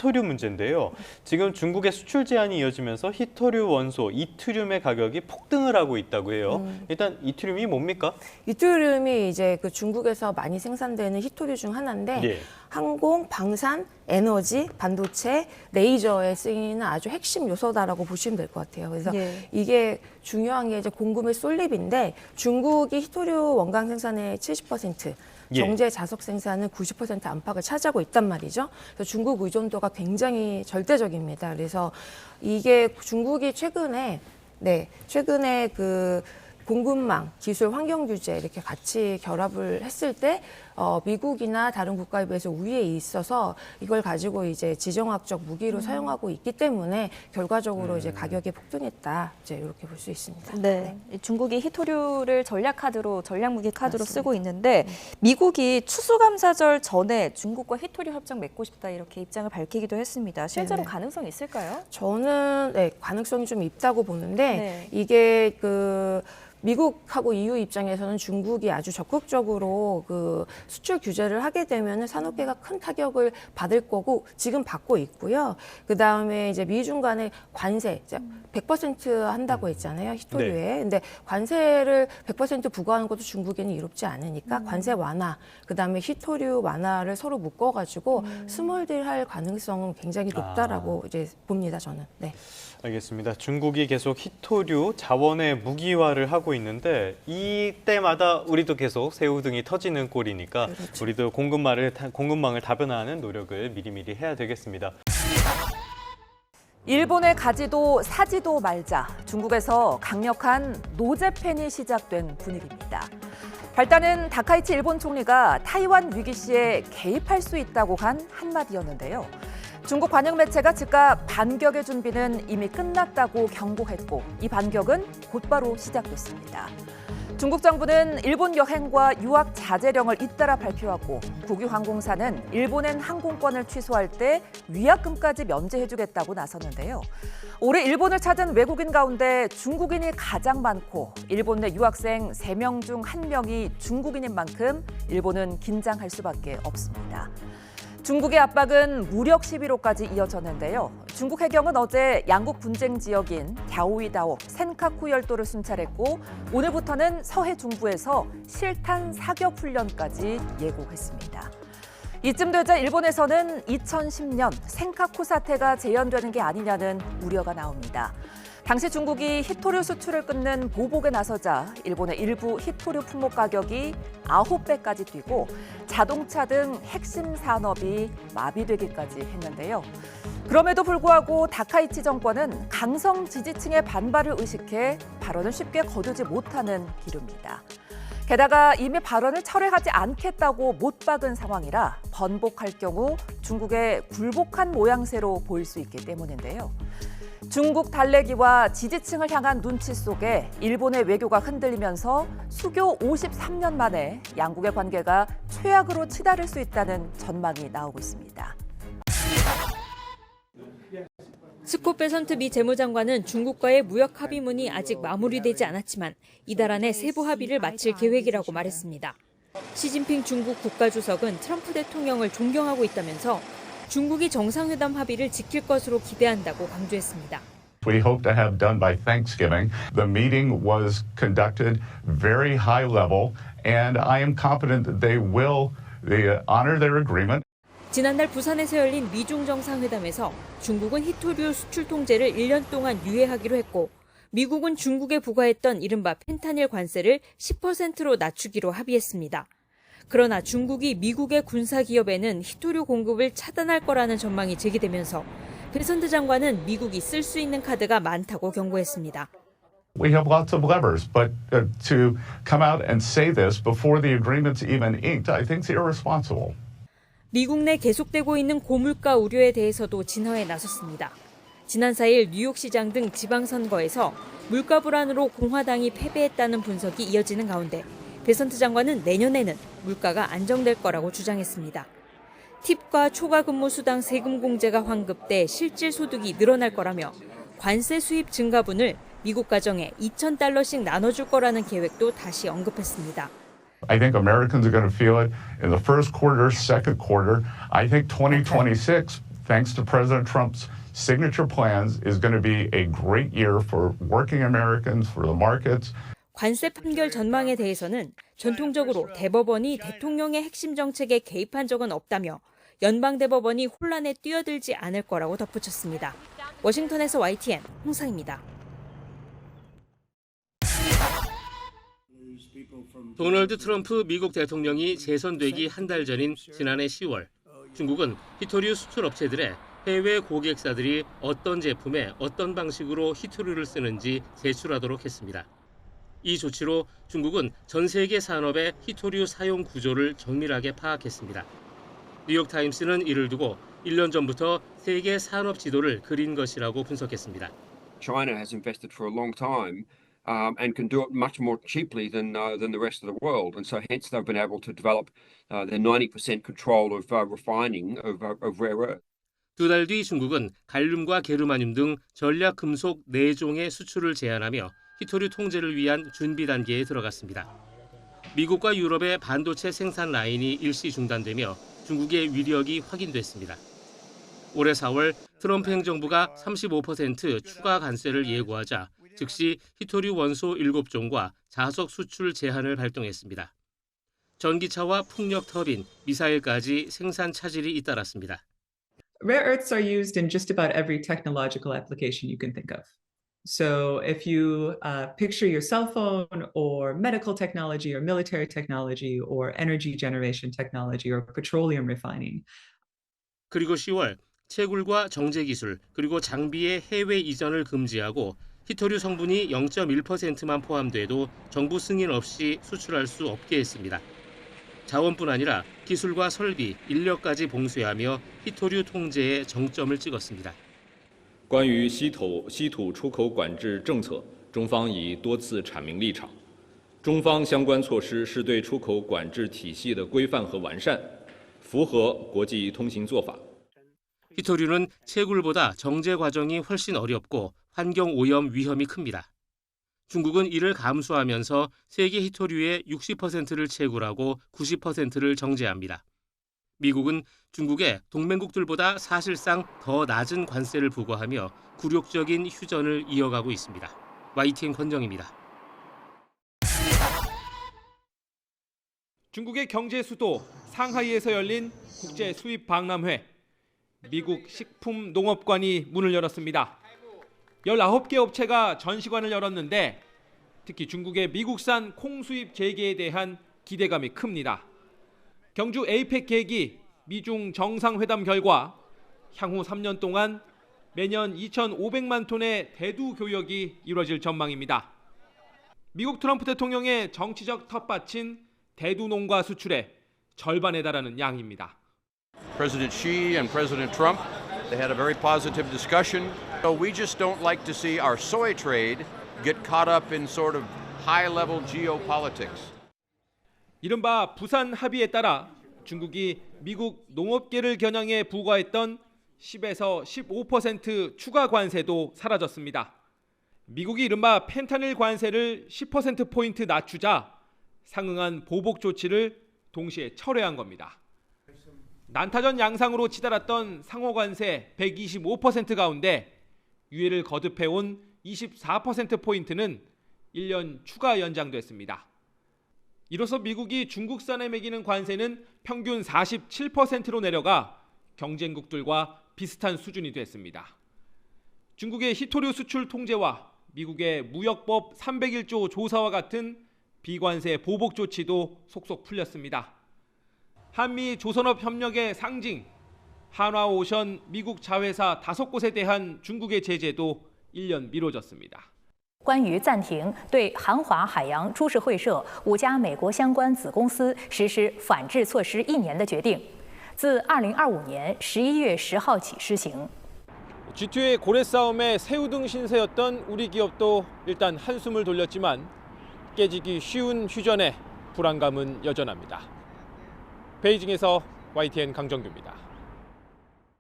히토류 문제인데요. 지금 중국의 수출 제한이 이어지면서 히토류 원소 이트륨의 가격이 폭등을 하고 있다고 해요. 일단 이트륨이 뭡니까? 이트륨이 이제 그 중국에서 많이 생산되는 히토류 중 하나인데 예. 항공, 방산, 에너지, 반도체, 레이저에 쓰이는 아주 핵심 요소다라고 보시면 될 것 같아요. 그래서 예. 이게 중요한 게 이제 공급의 쏠립인데 중국이 히토류 원강 생산의 70%, 예. 정제 자석 생산은 90% 안팎을 차지하고 있단 말이죠. 그래서 중국 의존도가 굉장히 절대적입니다. 그래서 이게 중국이 최근에 그 공급망, 기술, 환경 규제 이렇게 같이 결합을 했을 때 미국이나 다른 국가에 비해서 우위에 있어서 이걸 가지고 이제 지정학적 무기로 사용하고 있기 때문에 결과적으로 이제 가격이 폭등했다. 이제 이렇게 볼 수 있습니다. 네. 중국이 히토류를 전략 무기 카드로 맞습니다. 쓰고 있는데 미국이 추수감사절 전에 중국과 히토류 협정 맺고 싶다 이렇게 입장을 밝히기도 했습니다. 실제로 네네. 가능성이 있을까요? 저는 가능성이 좀 있다고 보는데 네. 이게 그 미국하고 EU 입장에서는 중국이 아주 적극적으로 그 수출 규제를 하게 되면 산업계가 큰 타격을 받을 거고 지금 받고 있고요. 그 다음에 이제 미중 간의 관세 100% 한다고 했잖아요, 히토류에. 네. 근데 관세를 100% 부과하는 것도 중국에는 이롭지 않으니까 관세 완화, 그 다음에 히토류 완화를 서로 묶어가지고 스몰딜할 가능성은 굉장히 높다라고 이제 봅니다, 저는. 네. 알겠습니다. 중국이 계속 히토류 자원의 무기화를 하고 있는데 이때마다 우리도 계속 새우등이 터지는 꼴이니까 그렇죠. 우리도 공급망을 다변화하는 노력을 미리미리 해야 되겠습니다. 일본에 가지도 사지도 말자. 중국에서 강력한 노재팬이 시작된 분위기입니다. 발단은 다카이치 일본 총리가 타이완 위기 시에 개입할 수 있다고 간 한마디였는데요. 중국 관영 매체가 즉각 반격의 준비는 이미 끝났다고 경고했고 이 반격은 곧바로 시작됐습니다. 중국 정부는 일본 여행과 유학 자제령을 잇따라 발표하고 국유항공사는 일본행 항공권을 취소할 때 위약금까지 면제해주겠다고 나섰는데요. 올해 일본을 찾은 외국인 가운데 중국인이 가장 많고 일본 내 유학생 3명 중 1명이 중국인인 만큼 일본은 긴장할 수밖에 없습니다. 중국의 압박은 무력 시위로까지 이어졌는데요. 중국 해경은 어제 양국 분쟁 지역인 갸오이다오, 센카쿠 열도를 순찰했고 오늘부터는 서해 중부에서 실탄 사격 훈련까지 예고했습니다. 이쯤 되자 일본에서는 2010년 센카쿠 사태가 재현되는 게 아니냐는 우려가 나옵니다. 당시 중국이 히토류 수출을 끊는 보복에 나서자 일본의 일부 히토류 품목 가격이 9배까지 뛰고 자동차 등 핵심 산업이 마비되기까지 했는데요. 그럼에도 불구하고 다카이치 정권은 강성 지지층의 반발을 의식해 발언을 쉽게 거두지 못하는 기류입니다. 게다가 이미 발언을 철회하지 않겠다고 못 박은 상황이라 번복할 경우 중국의 굴복한 모양새로 보일 수 있기 때문인데요. 중국 달래기와 지지층을 향한 눈치 속에 일본의 외교가 흔들리면서 수교 53년 만에 양국의 관계가 최악으로 치달을 수 있다는 전망이 나오고 있습니다. 스콧 베선트 미 재무장관은 중국과의 무역 합의문이 아직 마무리되지 않았지만 이달 안에 세부 합의를 마칠 계획이라고 말했습니다. 시진핑 중국 국가주석은 트럼프 대통령을 존경하고 있다면서 중국이 정상회담 합의를 지킬 것으로 기대한다고 강조했습니다. We hope to have done by Thanksgiving. The meeting was conducted very high level, and I am confident that they will honor their agreement. 지난달 부산에서 열린 미중 정상회담에서 중국은 히토류 수출 통제를 1년 동안 유예하기로 했고 미국은 중국에 부과했던 이른바 펜타닐 관세를 10%로 낮추기로 합의했습니다. 그러나 중국이 미국의 군사기업에는 히토류 공급을 차단할 거라는 전망이 제기되면서 베선트 장관은 미국이 쓸 수 있는 카드가 많다고 경고했습니다. We have lots of levers, but to come out and say this before the agreement's even inked, I think is irresponsible. 미국 내 계속되고 있는 고물가 우려에 대해서도 진화에 나섰습니다. 지난 4일 뉴욕시장 등 지방선거에서 물가 불안으로 공화당이 패배했다는 분석이 이어지는 가운데 베선트 장관은 내년에는 물가가 안정될 거라고 주장했습니다. 팁과 초과 근무 수당 세금 공제가 환급돼 실질 소득이 늘어날 거라며 관세 수입 증가분을 미국 가정에 $2,000씩 나눠줄 거라는 계획도 다시 언급했습니다. I think Americans are going to feel it in the first quarter, second quarter. I think 2026, thanks to President Trump's signature plans, is going to be a great year for working Americans, for the markets. 관세 판결 전망에 대해서는 전통적으로 대법원이 대통령의 핵심 정책에 개입한 적은 없다며 연방대법원이 혼란에 뛰어들지 않을 거라고 덧붙였습니다. 워싱턴에서 YTN 홍상입니다. 도널드 트럼프 미국 대통령이 재선되기 한 달 전인 지난해 10월, 중국은 히토류 수출 업체들의 해외 고객사들이 어떤 제품에 어떤 방식으로 히토류를 쓰는지 제출하도록 했습니다. 이 조치로 중국은 전 세계 산업의 히토류 사용 구조를 정밀하게 파악했습니다. 뉴욕타임스는 이를 두고 1년 전부터 세계 산업 지도를 그린 것이라고 분석했습니다. China has invested for a long time and can do it much more cheaply than the rest of the world, and so hence they've been able to develop their 90% control of refining of rare earth. 2달 뒤 중국은 갈륨과 게르마늄 등 전략 금속 4종의 수출을 제한하며 히토류 통제를 위한 준비 단계에 들어갔습니다. 미국과 유럽의 반도체 생산 라인이 일시 중단되며 중국의 위력이 확인됐습니다. 올해 4월 트럼프 행정부가 35% 추가 관세를 예고하자 즉시 히토류 원소 7종과 자석 수출 제한을 발동했습니다. 전기차와 풍력 터빈, 미사일까지 생산 차질이 잇따랐습니다. Rare earths are used in just about every technological application you can think of. So if you picture your cell phone or medical technology or military technology or energy generation technology or petroleum refining. 그리고 10월 채굴과 정제 기술 그리고 장비의 해외 이전을 금지하고 히토류 성분이 0.1%만 포함돼도 정부 승인 없이 수출할 수 없게 했습니다. 자원뿐 아니라 기술과 설비, 인력까지 봉쇄하며 히토류 통제에 정점을 찍었습니다. 关于稀土出口管制政策，中方已多次阐明立场。中方相关措施是对出口管制体系的规范和完善，符合国际通行做法。 히토류는 채굴보다 정제 과정이 훨씬 어렵고 환경 오염 위험이 큽니다. 중국은 이를 감수하면서 세계 히토류의 60%를 채굴하고 90%를 정제합니다. 미국은 중국에 동맹국들보다 사실상 더 낮은 관세를 부과하며 굴욕적인 휴전을 이어가고 있습니다. YTN 권정입니다. 중국의 경제 수도 상하이에서 열린 국제 수입 박람회. 미국 식품농업관이 문을 열었습니다. 19개 업체가 전시관을 열었는데 특히 중국의 미국산 콩 수입 재개에 대한 기대감이 큽니다. 경주 에이펙 계기 미중 정상회담 결과 향후 3년 동안 매년 2,500만 톤의 대두 교역이 이루어질 전망입니다. 미국 트럼프 대통령의 정치적 텃밭인 대두 농가 수출의 절반에 달하는 양입니다. President Xi and President Trump, they had a very positive discussion. So we just don't like to see our soy trade get caught up in sort of high-level geopolitics. 이른바 부산 합의에 따라 중국이 미국 농업계를 겨냥해 부과했던 10에서 15% 추가 관세도 사라졌습니다. 미국이 이른바 펜타닐 관세를 10%포인트 낮추자 상응한 보복 조치를 동시에 철회한 겁니다. 난타전 양상으로 치달았던 상호관세 125% 가운데 유예를 거듭해온 24%포인트는 1년 추가 연장됐습니다. 이로써 미국이 중국산에 매기는 관세는 평균 47%로 내려가 경쟁국들과 비슷한 수준이 됐습니다. 중국의 히토류 수출 통제와 미국의 무역법 301조 조사와 같은 비관세 보복 조치도 속속 풀렸습니다. 한미 조선업 협력의 상징, 한화오션 미국 자회사 5곳에 대한 중국의 제재도 1년 미뤄졌습니다. 关于暂停对韩华海洋株式会社5家美国相关子公司实施反制措施1年的决定，自2025年11月10号起施行。 G2의 고래 싸움에 새우등 신세였던 우리 기업도 일단 한숨을 돌렸지만 깨지기 쉬운 휴전에 불안감은 여전합니다. 베이징에서 YTN 강정규입니다.